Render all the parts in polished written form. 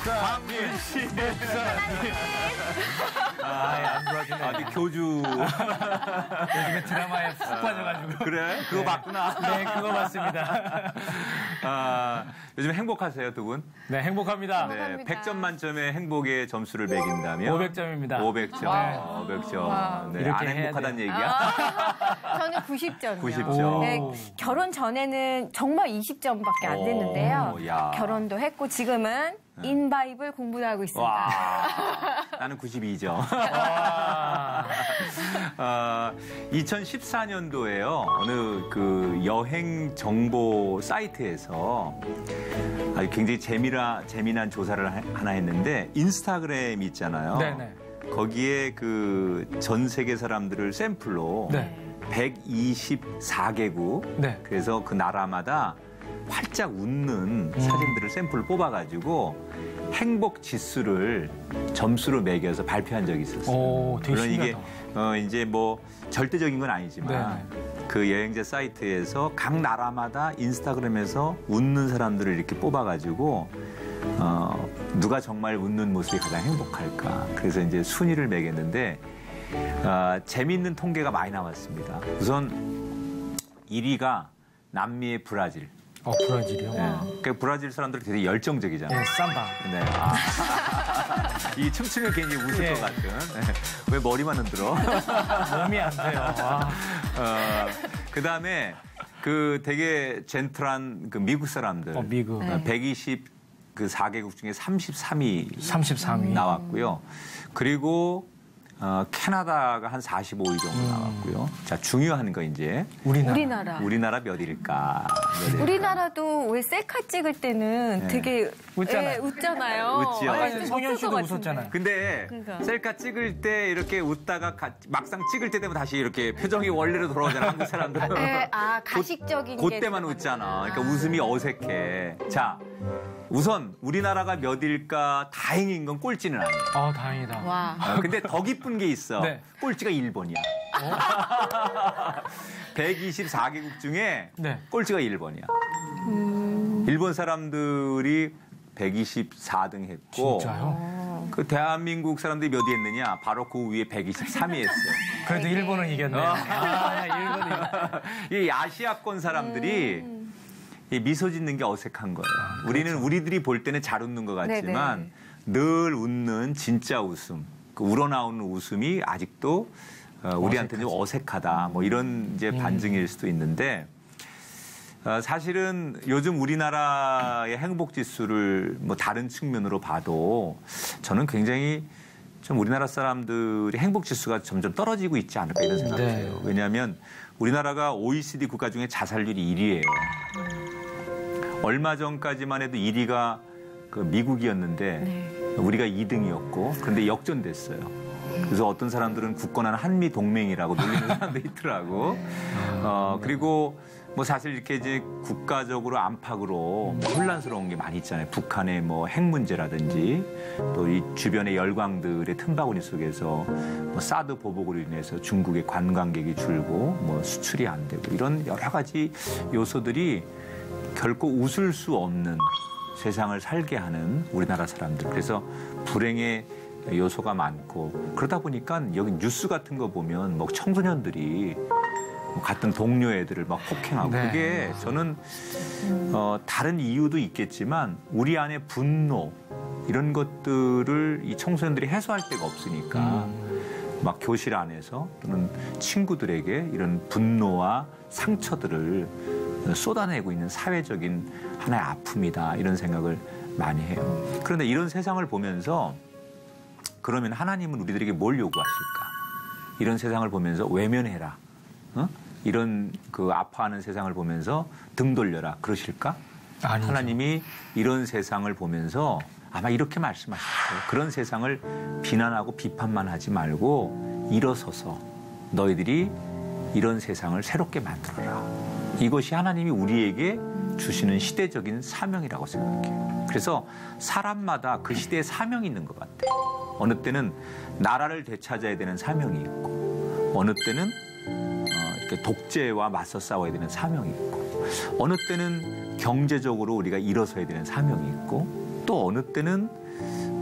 박민 씨. 안 좋아지네. 아니, 교주. 요즘에 드라마에 푹 빠져가지고. 그래? 그거 봤구나. 네, 그거 맞습니다. 요즘 행복하세요, 두 분? 네, 행복합니다. 네, 100점 만점에 행복의 점수를 매긴다면? 500점입니다. 500점. 네. 500점. 네, 이렇게 안 해야 행복하다는 돼요. 얘기야? 저는 90점이요. 90점. 네, 결혼 전에는 정말 20점밖에 안 됐는데요. 야. 결혼도 했고 지금은 인바이블 공부를 하고 있습니다. 와, 나는 92점. 2014년도에요. 어느 그 여행 정보 사이트에서 아주 굉장히 재미난 조사를 하나 했는데 인스타그램 있잖아요. 네네. 거기에 그 전 세계 사람들을 샘플로 네. 124개국 네. 그래서 그 나라마다 활짝 웃는 사진들을 샘플을 뽑아가지고 행복 지수를 점수로 매겨서 발표한 적이 있었어요. 오, 되게 물론 이게 신기하다. 이제 뭐 절대적인 건 아니지만 그 여행자 사이트에서 각 나라마다 인스타그램에서 웃는 사람들을 이렇게 뽑아가지고 누가 정말 웃는 모습이 가장 행복할까. 그래서 이제 순위를 매겼는데 재미있는 통계가 많이 나왔습니다. 우선 1위가 남미의 브라질. 브라질이요? 네. 그러니까 브라질 사람들이 되게 열정적이잖아요. 네, 삼바. 네. 이 춤추면 괜히 웃을 예. 것 같은. 네. 왜 머리만 흔들어? 몸이 안 돼요. 그다음에 그 되게 젠틀한 그 미국 사람들. 미국. 124개국 중에 33위 33위. 나왔고요. 그리고 캐나다가 한 45위 정도 나왔고요. 자, 중요한 거 이제 우리나라 몇 위일까? 우리나라도 왜 셀카 찍을 때는 네. 되게 웃잖아요. 웃잖아요. 웃지요. 아까 좀 성현 씨도 웃을 것 웃었잖아요. 근데 그러니까. 셀카 찍을 때 이렇게 웃다가 막상 찍을 때 되면 다시 이렇게 표정이 원래로 돌아오잖아, 한국 사람들은. 네, 가식적인 게 그때만 들어가는 웃잖아. 그러니까 거구나. 웃음이 어색해. 자, 우선 우리나라가 몇일까 다행인 건 꼴찌는 아니에요. 다행이다. 와. 근데 더 기쁜 게 있어. 네. 꼴찌가 일본이야. 124개국 중에 네. 꼴찌가 일본이야. 일본 사람들이 124등 했고 진짜요? 그 대한민국 사람들이 몇 위 했느냐? 바로 그 위에 123위 했어요. 그래도 일본은 이겼네요. 일본이. 이 아시아권 사람들이 이 미소 짓는 게 어색한 거예요. 우리는 우리들이 볼 때는 잘 웃는 것 같지만 늘 웃는 진짜 웃음, 그 우러나오는 웃음이 아직도 우리한테는 좀 어색하다. 뭐 이런 이제 반증일 수도 있는데 사실은 요즘 우리나라의 행복 지수를 뭐 다른 측면으로 봐도 저는 굉장히 좀 우리나라 사람들의 행복 지수가 점점 떨어지고 있지 않을까 이런 생각을 해요. 왜냐하면 우리나라가 OECD 국가 중에 자살률이 1위예요. 얼마 전까지만 해도 1위가 그 미국이었는데 우리가 2등이었고 그런데 역전됐어요. 그래서 어떤 사람들은 굳건한 한미 동맹이라고 놀리는 사람도 있더라고. 그리고 뭐 사실 이렇게 이제 국가적으로 안팎으로 혼란스러운 게 많이 있잖아요. 북한의 뭐 핵 문제라든지 또 이 주변의 열강들의 틈바구니 속에서 뭐 사드 보복으로 인해서 중국의 관광객이 줄고 뭐 수출이 안 되고 이런 여러 가지 요소들이 결코 웃을 수 없는 세상을 살게 하는 우리나라 사람들. 그래서 불행의 요소가 많고 그러다 보니까 여기 뉴스 같은 거 보면 뭐 청소년들이 같은 동료 애들을 막 폭행하고 그게 저는 다른 이유도 있겠지만 우리 안에 분노 이런 것들을 이 청소년들이 해소할 데가 없으니까 막 교실 안에서 또는 친구들에게 이런 분노와 상처들을 쏟아내고 있는 사회적인 하나의 아픔이다 이런 생각을 많이 해요. 그런데 이런 세상을 보면서 그러면 하나님은 우리들에게 뭘 요구하실까? 이런 세상을 보면서 외면해라. 이런 그 아파하는 세상을 보면서 등 돌려라. 그러실까? 아니죠. 하나님이 이런 세상을 보면서 아마 이렇게 말씀하실 거예요. 그런 세상을 비난하고 비판만 하지 말고 일어서서 너희들이 이런 세상을 새롭게 만들어라. 이것이 하나님이 우리에게 주시는 시대적인 사명이라고 생각해요. 그래서 사람마다 그 시대의 사명이 있는 것 같아요. 어느 때는 나라를 되찾아야 되는 사명이 있고 어느 때는 이렇게 독재와 맞서 싸워야 되는 사명이 있고 어느 때는 경제적으로 우리가 일어서야 되는 사명이 있고 또 어느 때는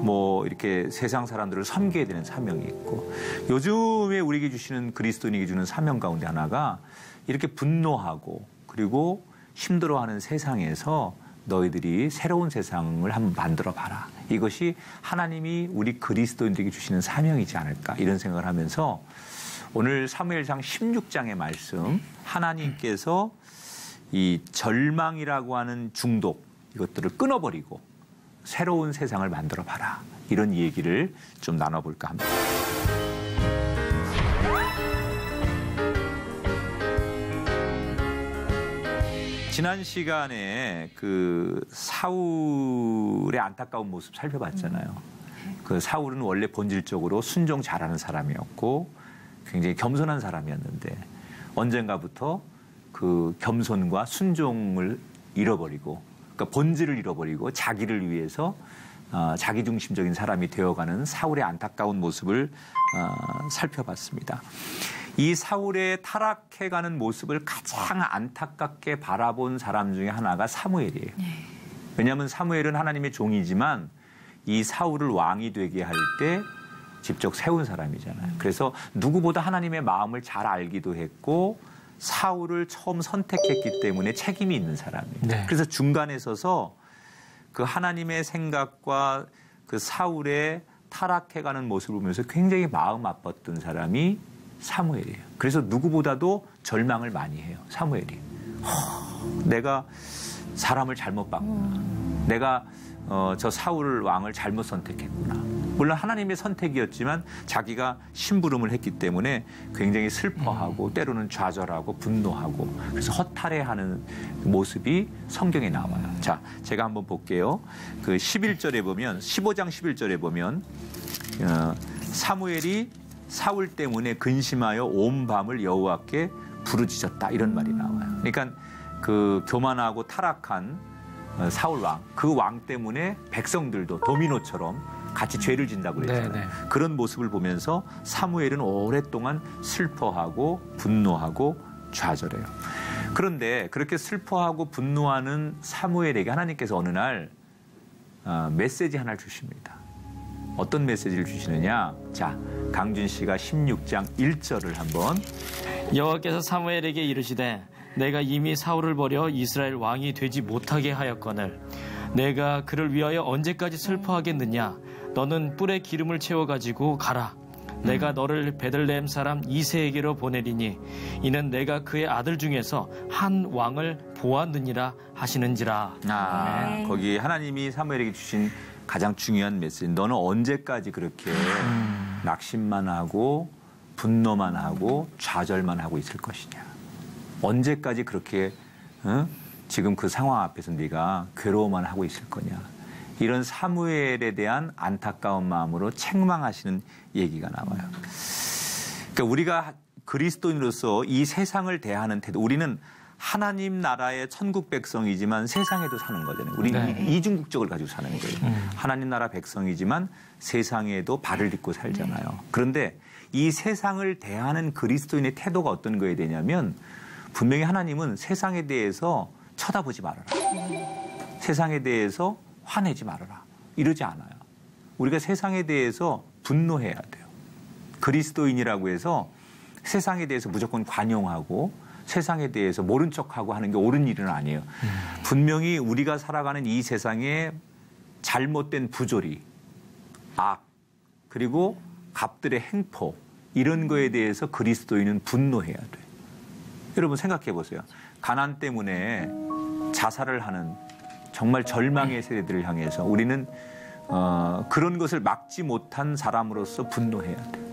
뭐 이렇게 세상 사람들을 섬겨야 되는 사명이 있고 요즘에 우리에게 주시는 그리스도인에게 주는 사명 가운데 하나가 이렇게 분노하고 그리고 힘들어하는 세상에서 너희들이 새로운 세상을 한번 만들어 봐라. 이것이 하나님이 우리 그리스도인들에게 주시는 사명이지 않을까 이런 생각을 하면서 오늘 사무엘상 16장의 말씀 하나님께서 이 절망이라고 하는 중독 이것들을 끊어버리고 새로운 세상을 만들어 봐라. 이런 얘기를 좀 나눠볼까 합니다. 지난 시간에 그 사울의 안타까운 모습 살펴봤잖아요. 그 사울은 원래 본질적으로 순종 잘하는 사람이었고 굉장히 겸손한 사람이었는데 언젠가부터 그 겸손과 순종을 잃어버리고 그러니까 본질을 잃어버리고 자기를 위해서 자기중심적인 사람이 되어가는 사울의 안타까운 모습을 살펴봤습니다. 이 사울의 타락해가는 모습을 가장 안타깝게 바라본 사람 중에 하나가 사무엘이에요. 왜냐하면 사무엘은 하나님의 종이지만 이 사울을 왕이 되게 할 때 직접 세운 사람이잖아요. 그래서 누구보다 하나님의 마음을 잘 알기도 했고 사울을 처음 선택했기 때문에 책임이 있는 사람이에요. 네. 그래서 중간에 서서 그 하나님의 생각과 그 사울의 타락해가는 모습을 보면서 굉장히 마음 아팠던 사람이 사무엘이에요. 그래서 누구보다도 절망을 많이 해요. 사무엘이. 내가 사람을 잘못 봤구나. 내가 저 사울 왕을 잘못 선택했구나. 물론 하나님의 선택이었지만 자기가 심부름을 했기 때문에 굉장히 슬퍼하고 때로는 좌절하고 분노하고 그래서 허탈해하는 모습이 성경에 나와요. 자, 제가 한번 볼게요. 그 11절에 보면 15장 11절에 보면 사무엘이 사울 때문에 근심하여 온 밤을 여호와께 부르짖었다 이런 말이 나와요. 그러니까 그 교만하고 타락한 사울 왕, 그 왕 때문에 백성들도 도미노처럼 같이 죄를 진다고 그랬잖아요. 네네. 그런 모습을 보면서 사무엘은 오랫동안 슬퍼하고 분노하고 좌절해요. 그런데 그렇게 슬퍼하고 분노하는 사무엘에게 하나님께서 어느 날 메시지 하나를 주십니다. 어떤 메시지를 주시느냐? 자, 강준 씨가 16장 1절을 한번. 여호와께서 사무엘에게 이르시되 내가 이미 사울을 버려 이스라엘 왕이 되지 못하게 하였거늘 내가 그를 위하여 언제까지 슬퍼하겠느냐? 너는 뿔에 기름을 채워가지고 가라. 내가 너를 베들레헴 사람 이새에게로 보내리니 이는 내가 그의 아들 중에서 한 왕을 보았느니라 하시는지라. 네. 거기 하나님이 사무엘에게 주신 가장 중요한 메시지. 너는 언제까지 그렇게 낙심만 하고 분노만 하고 좌절만 하고 있을 것이냐. 언제까지 그렇게 지금 그 상황 앞에서 네가 괴로워만 하고 있을 거냐. 이런 사무엘에 대한 안타까운 마음으로 책망하시는 얘기가 나와요. 그러니까 우리가 그리스도인으로서 이 세상을 대하는 태도, 우리는 하나님 나라의 천국 백성이지만 세상에도 사는 거잖아요. 우리는 이중국적을 가지고 사는 거예요. 하나님 나라 백성이지만 세상에도 발을 딛고 살잖아요. 그런데 이 세상을 대하는 그리스도인의 태도가 어떤 거에 되냐면 분명히 하나님은 세상에 대해서 쳐다보지 말아라. 세상에 대해서 화내지 말아라. 이러지 않아요. 우리가 세상에 대해서 분노해야 돼요. 그리스도인이라고 해서 세상에 대해서 무조건 관용하고 세상에 대해서 모른 척하고 하는 게 옳은 일은 아니에요. 분명히 우리가 살아가는 이 세상에 잘못된 부조리, 악, 그리고 갑들의 행포 이런 거에 대해서 그리스도인은 분노해야 돼요. 여러분 생각해 보세요. 가난 때문에 자살을 하는 정말 절망의 세대들을 향해서 우리는 그런 것을 막지 못한 사람으로서 분노해야 돼요.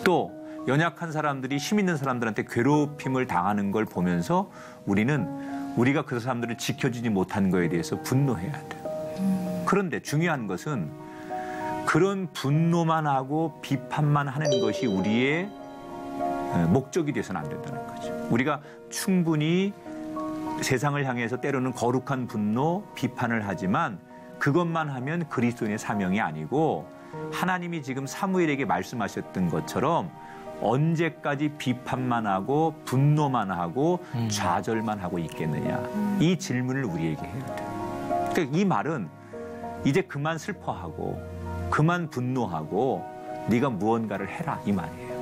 또 연약한 사람들이 힘 있는 사람들한테 괴롭힘을 당하는 걸 보면서 우리가 그 사람들을 지켜주지 못한 거에 대해서 분노해야 돼요. 그런데 중요한 것은 그런 분노만 하고 비판만 하는 것이 우리의 목적이 돼서는 안 된다는 거죠. 우리가 충분히 세상을 향해서 때로는 거룩한 분노, 비판을 하지만 그것만 하면 그리스도인의 사명이 아니고 하나님이 지금 사무엘에게 말씀하셨던 것처럼 언제까지 비판만 하고 분노만 하고 좌절만 하고 있겠느냐. 이 질문을 우리에게 해야 돼요. 그러니까 이 말은 이제 그만 슬퍼하고 그만 분노하고 네가 무언가를 해라 이 말이에요.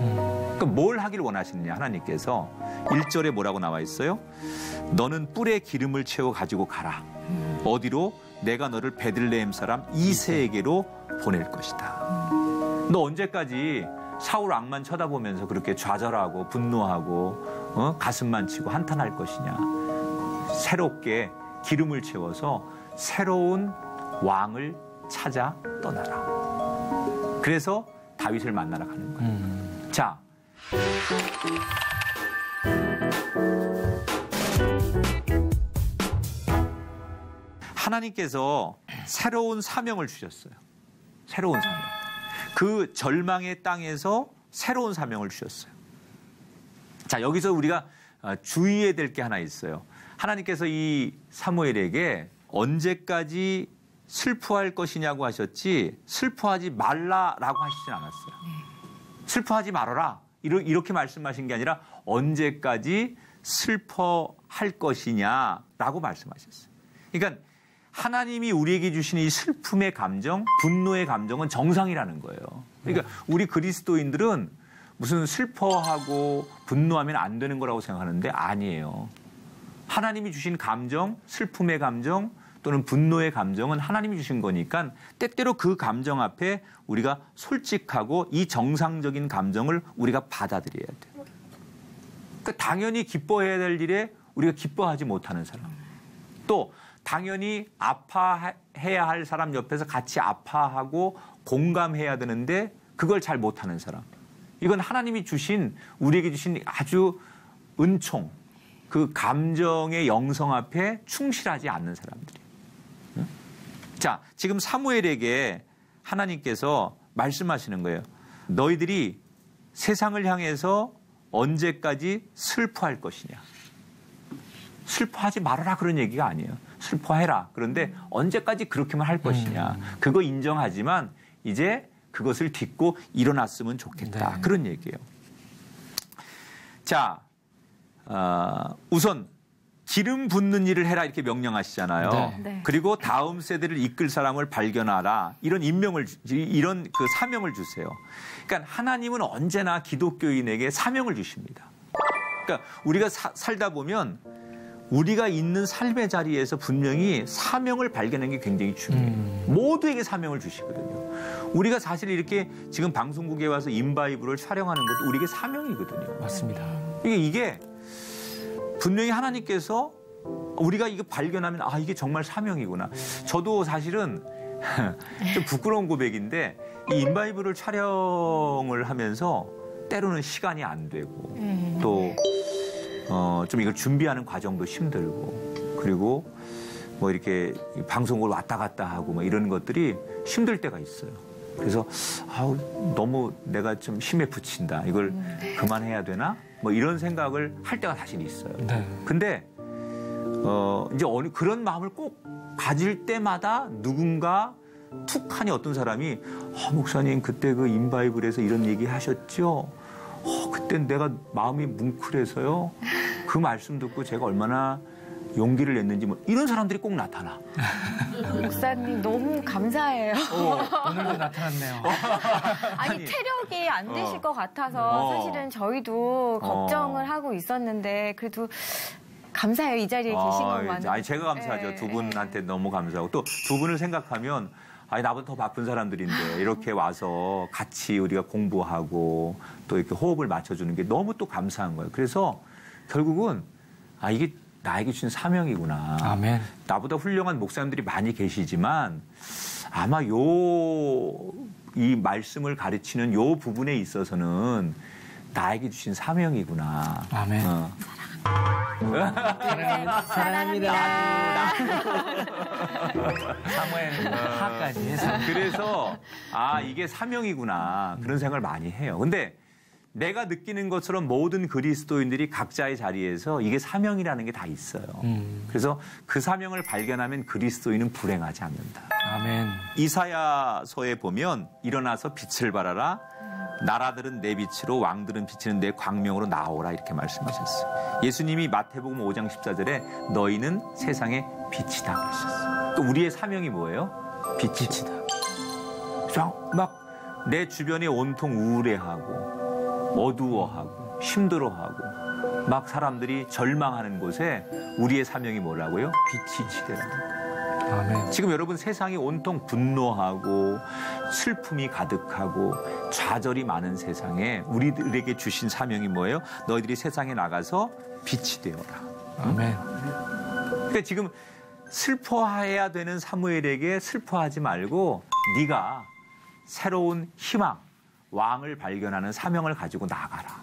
그러니까 뭘 하길 원하시느냐 하나님께서 1절에 뭐라고 나와 있어요? 너는 뿔에 기름을 채워 가지고 가라. 어디로? 내가 너를 베들레헴 사람 이새에게로 보낼 것이다. 너 언제까지 사울 왕만 쳐다보면서 그렇게 좌절하고 분노하고 가슴만 치고 한탄할 것이냐. 새롭게 기름을 채워서 새로운 왕을 찾아 떠나라. 그래서 다윗을 만나러 가는 거예요. 자, 하나님께서 새로운 사명을 주셨어요. 새로운 사명. 그 절망의 땅에서 새로운 사명을 주셨어요. 자, 여기서 우리가 주의해야 될 게 하나 있어요. 하나님께서 이 사무엘에게 언제까지 슬퍼할 것이냐고 하셨지 슬퍼하지 말라라고 하시진 않았어요. 슬퍼하지 말아라 이렇게 말씀하신 게 아니라 언제까지 슬퍼할 것이냐라고 말씀하셨어요. 그러니까 하나님이 우리에게 주신 이 슬픔의 감정, 분노의 감정은 정상이라는 거예요. 그러니까 우리 그리스도인들은 무슨 슬퍼하고 분노하면 안 되는 거라고 생각하는데 아니에요. 하나님이 주신 감정, 슬픔의 감정 또는 분노의 감정은 하나님이 주신 거니까 때때로 그 감정 앞에 우리가 솔직하고 이 정상적인 감정을 우리가 받아들여야 돼요. 그러니까 당연히 기뻐해야 될 일에 우리가 기뻐하지 못하는 사람. 또 당연히 아파해야 할 사람 옆에서 같이 아파하고 공감해야 되는데 그걸 잘 못하는 사람. 이건 하나님이 주신 우리에게 주신 아주 은총, 그 감정의 영성 앞에 충실하지 않는 사람들이에요. 자, 지금 사무엘에게 하나님께서 말씀하시는 거예요. 너희들이 세상을 향해서 언제까지 슬퍼할 것이냐. 슬퍼하지 말아라 그런 얘기가 아니에요. 슬퍼해라. 그런데 언제까지 그렇게만 할 것이냐. 그거 인정하지만 이제 그것을 딛고 일어났으면 좋겠다. 네. 그런 얘기예요. 자, 우선 기름 붓는 일을 해라 이렇게 명령하시잖아요. 네. 그리고 다음 세대를 이끌 사람을 발견하라. 이런 이런 그 사명을 주세요. 그러니까 하나님은 언제나 기독교인에게 사명을 주십니다. 그러니까 우리가 살다 보면 우리가 있는 삶의 자리에서 분명히 사명을 발견하는 게 굉장히 중요해요. 모두에게 사명을 주시거든요. 우리가 사실 이렇게 지금 방송국에 와서 인바이브를 촬영하는 것도 우리에게 사명이거든요. 맞습니다. 이게 분명히 하나님께서 우리가 이거 발견하면 아 이게 정말 사명이구나. 저도 사실은 좀 부끄러운 고백인데 이 인바이브를 촬영을 하면서 때로는 시간이 안 되고 또 좀 이걸 준비하는 과정도 힘들고 그리고 뭐 이렇게 방송을 왔다 갔다 하고 뭐 이런 것들이 힘들 때가 있어요. 그래서 너무 내가 좀 힘에 부친다. 이걸 그만해야 되나? 뭐 이런 생각을 할 때가 사실 있어요. 네. 근데 이제 그런 마음을 꼭 가질 때마다 누군가 툭하니 어떤 사람이 목사님 그때 그 인바이블에서 이런 얘기 하셨죠? 그땐 내가 마음이 뭉클해서요. 그 말씀 듣고 제가 얼마나 용기를 냈는지 뭐 이런 사람들이 꼭 나타나. 목사님 너무 감사해요. 오늘도 나타났네요. 아니 체력이 안 되실 것 같아서 사실은 저희도 걱정을 하고 있었는데 그래도 감사해요. 이 자리에 계신 것만은. 아니 제가 감사하죠. 두 분한테 너무 감사하고 또 두 분을 생각하면 나보다 더 바쁜 사람들인데 이렇게 와서 같이 우리가 공부하고 또 이렇게 호흡을 맞춰주는 게 너무 또 감사한 거예요. 그래서 결국은 이게 나에게 주신 사명이구나. 아멘. 나보다 훌륭한 목사님들이 많이 계시지만 아마 이 말씀을 가르치는 요 부분에 있어서는 나에게 주신 사명이구나. 아멘. 사랑합니다. 사무엘 하까지 해서. 그래서 이게 사명이구나 그런 생각을 많이 해요. 근데 내가 느끼는 것처럼 모든 그리스도인들이 각자의 자리에서 이게 사명이라는 게 다 있어요. 그래서 그 사명을 발견하면 그리스도인은 불행하지 않는다. 아멘. 이사야서에 보면 일어나서 빛을 발하라. 나라들은 내 빛으로 왕들은 비치는 내 광명으로 나오라 이렇게 말씀하셨어요. 예수님이 마태복음 5장 14절에 너희는 세상의 빛이다 그러셨어요. 또 우리의 사명이 뭐예요? 빛이다. 막 내 주변이 온통 우울해하고 어두워하고 힘들어하고 막 사람들이 절망하는 곳에 우리의 사명이 뭐라고요? 빛이 되라는. 아멘. 지금 여러분 세상이 온통 분노하고 슬픔이 가득하고 좌절이 많은 세상에 우리들에게 주신 사명이 뭐예요? 너희들이 세상에 나가서 빛이 되어라. 아멘. 그러니까 지금 슬퍼해야 되는 사무엘에게 슬퍼하지 말고 네가 새로운 희망, 왕을 발견하는 사명을 가지고 나가라.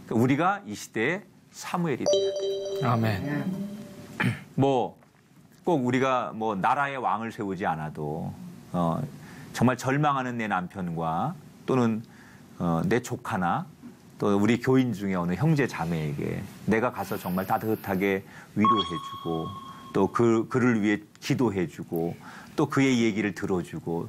그러니까 우리가 이 시대의 사무엘이 돼야 돼. 아멘. 뭐 꼭 우리가 뭐 나라의 왕을 세우지 않아도 정말 절망하는 내 남편과 또는 내 조카나 또 우리 교인 중에 어느 형제 자매에게 내가 가서 정말 따뜻하게 위로해주고 또 그를 위해 기도해주고 또 그의 얘기를 들어주고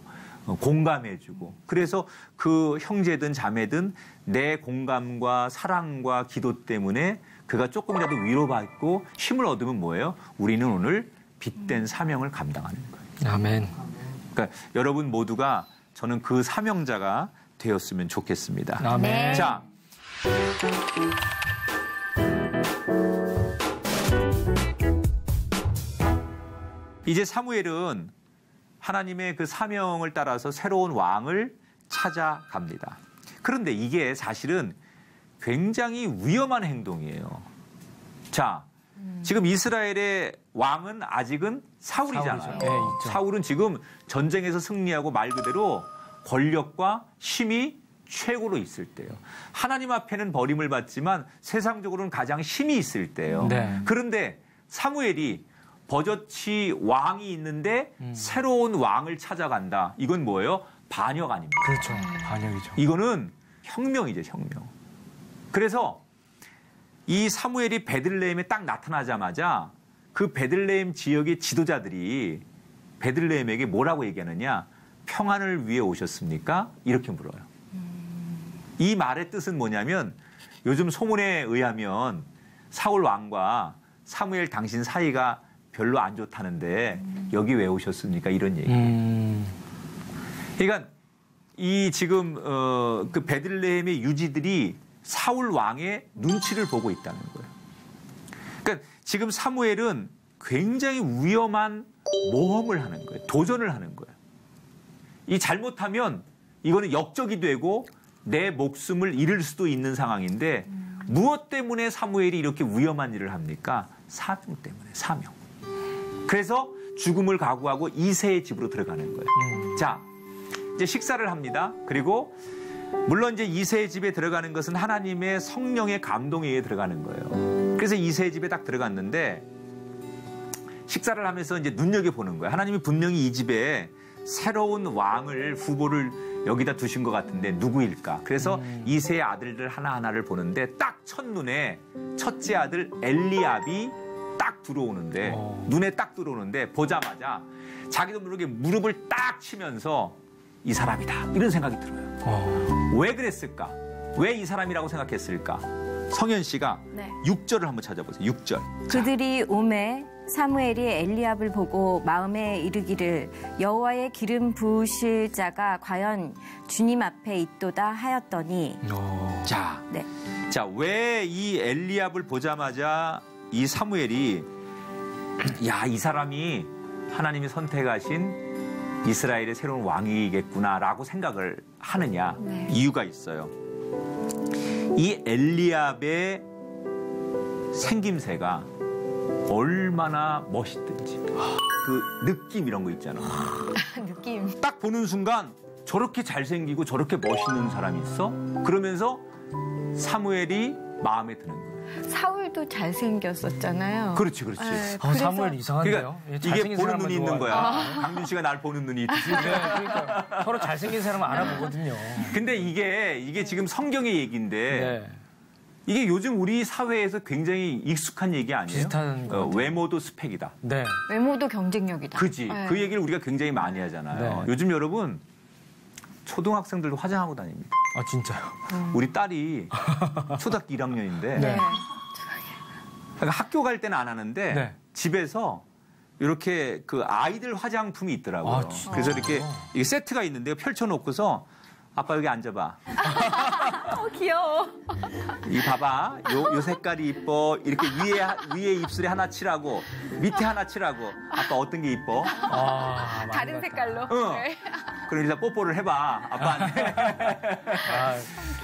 공감해주고 그래서 그 형제든 자매든 내 공감과 사랑과 기도 때문에 그가 조금이라도 위로받고 힘을 얻으면 뭐예요? 우리는 오늘 빛된 사명을 감당하는 거예요. 아멘. 그러니까 여러분 모두가 저는 그 사명자가 되었으면 좋겠습니다. 아멘. 자. 이제 사무엘은 하나님의 그 사명을 따라서 새로운 왕을 찾아갑니다. 그런데 이게 사실은 굉장히 위험한 행동이에요. 자, 지금 이스라엘의 왕은 아직은 사울이잖아요. 네, 있죠. 사울은 지금 전쟁에서 승리하고 말 그대로 권력과 힘이 최고로 있을 때예요. 하나님 앞에는 버림을 받지만 세상적으로는 가장 힘이 있을 때예요. 네. 그런데 사무엘이 버젓이 왕이 있는데 새로운 왕을 찾아간다. 이건 뭐예요? 반역 아닙니까? 그렇죠. 반역이죠. 이거는 혁명이죠, 혁명. 그래서 이 사무엘이 베들레헴에 딱 나타나자마자 그 베들레헴 지역의 지도자들이 베들레헴에게 뭐라고 얘기하느냐? 평안을 위해 오셨습니까? 이렇게 물어요. 이 말의 뜻은 뭐냐면 요즘 소문에 의하면 사울 왕과 사무엘 당신 사이가 별로 안 좋다는데 여기 왜 오셨습니까? 이런 얘기예요. 그러니까 이 지금 그 베들레헴의 유지들이 사울 왕의 눈치를 보고 있다는 거예요. 그러니까 지금 사무엘은 굉장히 위험한 모험을 하는 거예요. 도전을 하는 거예요. 이 잘못하면 이거는 역적이 되고 내 목숨을 잃을 수도 있는 상황인데 무엇 때문에 사무엘이 이렇게 위험한 일을 합니까? 사명 때문에, 사명. 그래서 죽음을 각오하고 이새의 집으로 들어가는 거예요. 자, 이제 식사를 합니다. 그리고 물론 이제 이새의 집에 들어가는 것은 하나님의 성령의 감동에 의해 들어가는 거예요. 그래서 이새의 집에 딱 들어갔는데 식사를 하면서 이제 눈여겨보는 거예요. 하나님이 분명히 이 집에 새로운 왕을 후보를 여기다 두신 것 같은데 누구일까? 그래서 이새의 아들들 하나하나를 보는데 딱 첫눈에 첫째 아들 엘리압이 딱 들어오는데 눈에 딱 들어오는데 보자마자 자기도 모르게 무릎을 딱 치면서 이 사람이다 이런 생각이 들어요. 왜 그랬을까? 왜 이 사람이라고 생각했을까? 성현 씨가 네. 6절을 한번 찾아보세요. 6절. 그들이 오매 사무엘이 엘리압을 보고 마음에 이르기를 여호와의 기름 부으실 자가 과연 주님 앞에 있도다 하였더니 자, 네. 자, 왜 이 엘리압을 보자마자 이 사무엘이 야, 이 사람이 하나님이 선택하신 이스라엘의 새로운 왕이겠구나라고 생각을 하느냐. 네. 이유가 있어요. 이 엘리압의 생김새가 얼마나 멋있든지 그 느낌 이런 거 있잖아. 느낌. 딱 보는 순간 저렇게 잘생기고 저렇게 멋있는 사람이 있어? 그러면서 사무엘이 마음에 드는 거예요. 사울도 잘생겼었잖아요. 그렇지, 그렇지. 네, 사무엘 이상한데요? 그러니까 이게 보는 눈이 있는 거야. 강준 씨가 날 보는 눈이 있듯이. 네, 그러니까 서로 잘생긴 사람은 알아보거든요. 근데 이게 지금 성경의 얘기인데 네. 이게 요즘 우리 사회에서 굉장히 익숙한 얘기 아니에요? 비슷한 것 같아요. 외모도 스펙이다. 네. 외모도 경쟁력이다. 그지. 네. 그 얘기를 우리가 굉장히 많이 하잖아요. 네. 요즘 여러분 초등학생들도 화장하고 다닙니다. 아, 진짜요? 우리 딸이 초등학교 1학년인데 네. 그러니까 학교 갈 때는 안 하는데 네. 집에서 이렇게 그 아이들 화장품이 있더라고요. 그래서 이렇게 세트가 있는데요. 펼쳐놓고서 아빠 여기 앉아봐. 귀여워. 이 봐봐. 요 색깔이 이뻐. 이렇게 위에 입술에 하나 칠하고 밑에 하나 칠하고. 아빠 어떤 게 이뻐? 다른 색깔로. 응. 네. 그럼 일단 뽀뽀를 해봐. 아빠한테.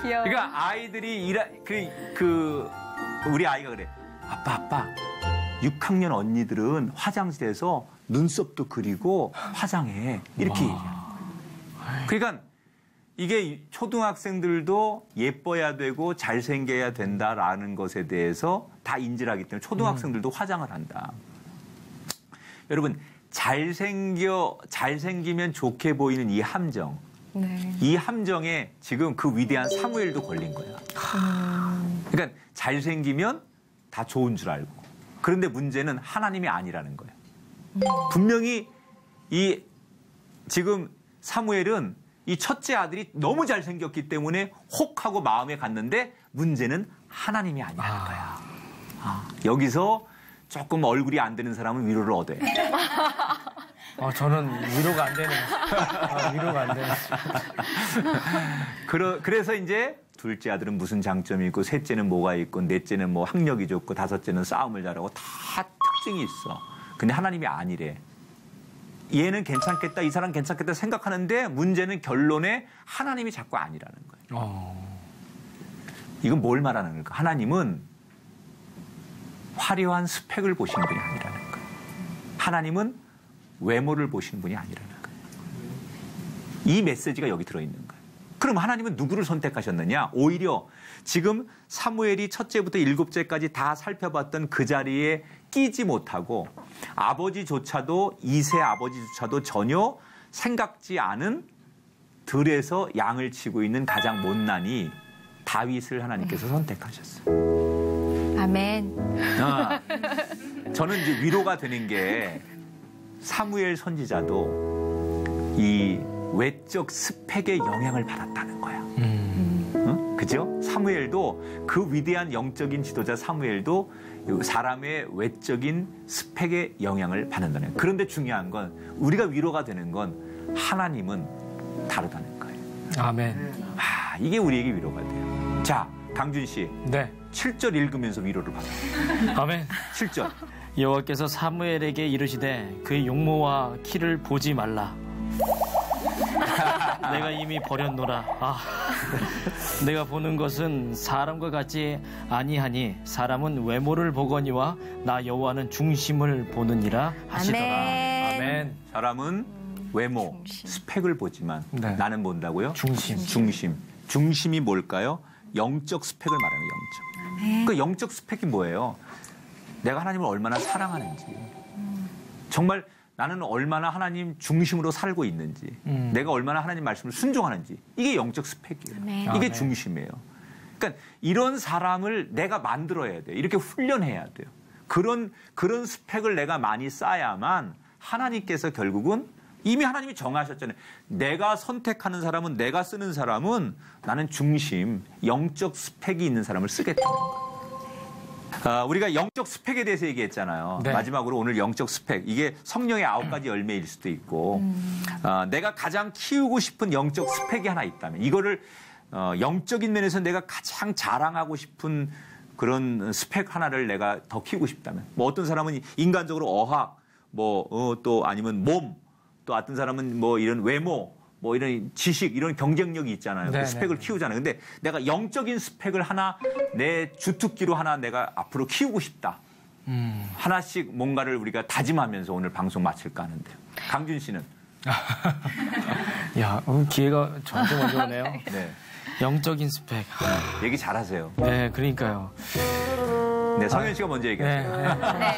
귀여워. 그러니까 아이들이 우리 아이가 그래. 아빠. 6학년 언니들은 화장실에서 눈썹도 그리고 화장해. 이렇게 얘기해. 그러니까 이게 초등학생들도 예뻐야 되고 잘생겨야 된다라는 것에 대해서 다 인지를 하기 때문에 초등학생들도 화장을 한다. 여러분, 잘생기면 좋게 보이는 이 함정. 네. 이 함정에 지금 그 위대한 사무엘도 걸린 거야. 그러니까 잘생기면 다 좋은 줄 알고. 그런데 문제는 하나님이 아니라는 거예요. 분명히 지금 사무엘은 이 첫째 아들이 너무 잘생겼기 때문에 혹하고 마음에 갔는데 문제는 하나님이 아니라는 거야. 여기서 조금 얼굴이 안 되는 사람은 위로를 얻어요. 저는 위로가 안 되는. 위로가 안 되는. 그래서 이제 둘째 아들은 무슨 장점이 있고 셋째는 뭐가 있고 넷째는 뭐 학력이 좋고 다섯째는 싸움을 잘하고 다 특징이 있어. 근데 하나님이 아니래. 얘는 괜찮겠다, 이 사람 괜찮겠다 생각하는데 문제는 결론에 하나님이 자꾸 아니라는 거예요. 이건 뭘 말하는 걸까? 하나님은 화려한 스펙을 보시는 분이 아니라는 거예요. 하나님은 외모를 보시는 분이 아니라는 거예요. 이 메시지가 여기 들어있는 거예요. 그럼 하나님은 누구를 선택하셨느냐? 오히려 지금 사무엘이 첫째부터 일곱째까지 다 살펴봤던 그 자리에 끼지 못하고 아버지조차도 이세 아버지조차도 전혀 생각지 않은 들에서 양을 치고 있는 가장 못난이 다윗을 하나님께서 선택하셨어요. 아멘. 저는 이제 위로가 되는 게 사무엘 선지자도 이 외적 스펙의 영향을 받았다는 거야. 응? 그죠? 사무엘도 그 위대한 영적인 지도자 사무엘도 사람의 외적인 스펙의 영향을 받는다는 거예요. 그런데 중요한 건 우리가 위로가 되는 건 하나님은 다르다는 거예요. 아멘. 이게 우리에게 위로가 돼요. 자, 강준 씨. 네. 7절 읽으면서 위로를 받아요. 아멘. 7절. 여호와께서 사무엘에게 이르시되 그의 용모와 키를 보지 말라. 내가 이미 버렸노라. 내가 보는 것은 사람과 같지 아니하니 사람은 외모를 보거니와 나 여호와는 중심을 보느니라 하시더라. 아멘. 사람은 외모, 스펙을 보지만 나는 뭔다고요? 중심. 중심이 뭘까요? 영적 스펙을 말하는 영적. 그 영적 스펙이 뭐예요? 내가 하나님을 얼마나 사랑하는지. 정말 나는 얼마나 하나님 중심으로 살고 있는지, 내가 얼마나 하나님 말씀을 순종하는지, 이게 영적 스펙이에요. 이게 중심이에요. 그러니까 이런 사람을 내가 만들어야 돼요. 이렇게 훈련해야 돼요. 그런 스펙을 내가 많이 쌓아야만 하나님께서 결국은 이미 하나님이 정하셨잖아요. 내가 선택하는 사람은, 내가 쓰는 사람은 나는 중심, 영적 스펙이 있는 사람을 쓰겠다는 거예요. 우리가 영적 스펙에 대해서 얘기했잖아요. 네. 마지막으로 오늘 영적 스펙. 이게 성령의 9가지 열매일 수도 있고 내가 가장 키우고 싶은 영적 스펙이 하나 있다면 이거를 영적인 면에서 내가 가장 자랑하고 싶은 그런 스펙 하나를 내가 더 키우고 싶다면 뭐 어떤 사람은 인간적으로 어학 또 아니면 몸 또 어떤 사람은 뭐 이런 외모 뭐 이런 지식, 이런 경쟁력이 있잖아요. 그 스펙을 키우잖아요. 근데 내가 영적인 스펙을 하나 내 주특기로 하나 내가 앞으로 키우고 싶다. 하나씩 뭔가를 우리가 다짐하면서 오늘 방송 마칠까 하는데요. 강준 씨는? 야, 기회가 저한테 먼저 오네요. 네. 영적인 스펙. 얘기 잘하세요. 네, 그러니까요. 네, 성현 씨가 먼저 얘기하세요. 네.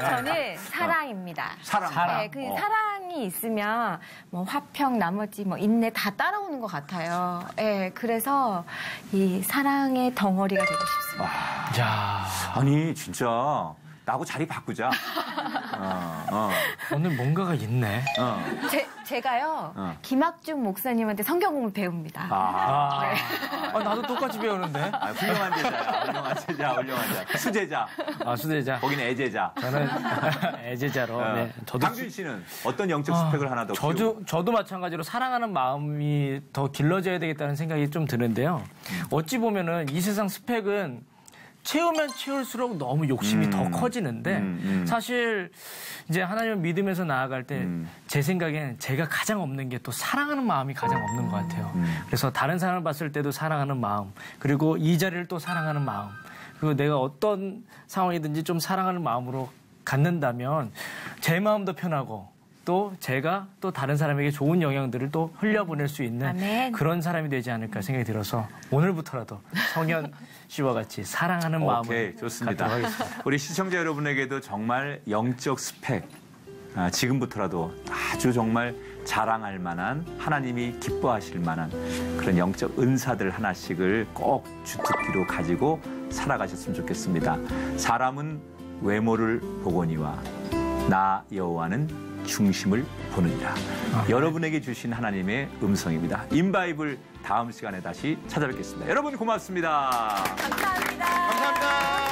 저는 사랑입니다. 사랑. 네, 그 사랑이 있으면 뭐 화평, 나머지 뭐 인내 다 따라오는 것 같아요. 네, 그래서 이 사랑의 덩어리가 되고 싶습니다. 야, 아니 진짜 나하고 자리 바꾸자. 오늘 뭔가가 있네. 제가요, 김학중 목사님한테 성경 공부를 배웁니다. 나도 똑같이 배우는데. 훌륭한 제자야. 훌륭한 제자. 수제자. 수제자. 거기는 애제자. 저는 애제자로. 네. 강준 씨는 어떤 영적 스펙을 하나 더 키우고? 저도 마찬가지로 사랑하는 마음이 더 길러져야 되겠다는 생각이 좀 드는데요. 어찌 보면은 이 세상 스펙은 채우면 채울수록 너무 욕심이 더 커지는데 사실 이제 하나님을 믿으면서 나아갈 때 제 생각엔 제가 가장 없는 게 또 사랑하는 마음이 가장 없는 것 같아요. 그래서 다른 사람을 봤을 때도 사랑하는 마음, 그리고 이 자리를 또 사랑하는 마음, 그리고 내가 어떤 상황이든지 좀 사랑하는 마음으로 갖는다면 제 마음도 편하고 또 제가 또 다른 사람에게 좋은 영향들을 또 흘려보낼 수 있는 아멘. 그런 사람이 되지 않을까 생각이 들어서 오늘부터라도 성현 씨와 같이 사랑하는 마음을 좋습니다. 갖도록 하겠습니다. 우리 시청자 여러분에게도 정말 영적 스펙 지금부터라도 아주 정말 자랑할 만한 하나님이 기뻐하실 만한 그런 영적 은사들 하나씩을 꼭 주특기로 가지고 살아가셨으면 좋겠습니다. 사람은 외모를 보거니와 나 여호와는 중심을 보느니라. 여러분에게 주신 하나님의 음성입니다. 인바이블 다음 시간에 다시 찾아뵙겠습니다. 여러분 고맙습니다. 감사합니다. 감사합니다.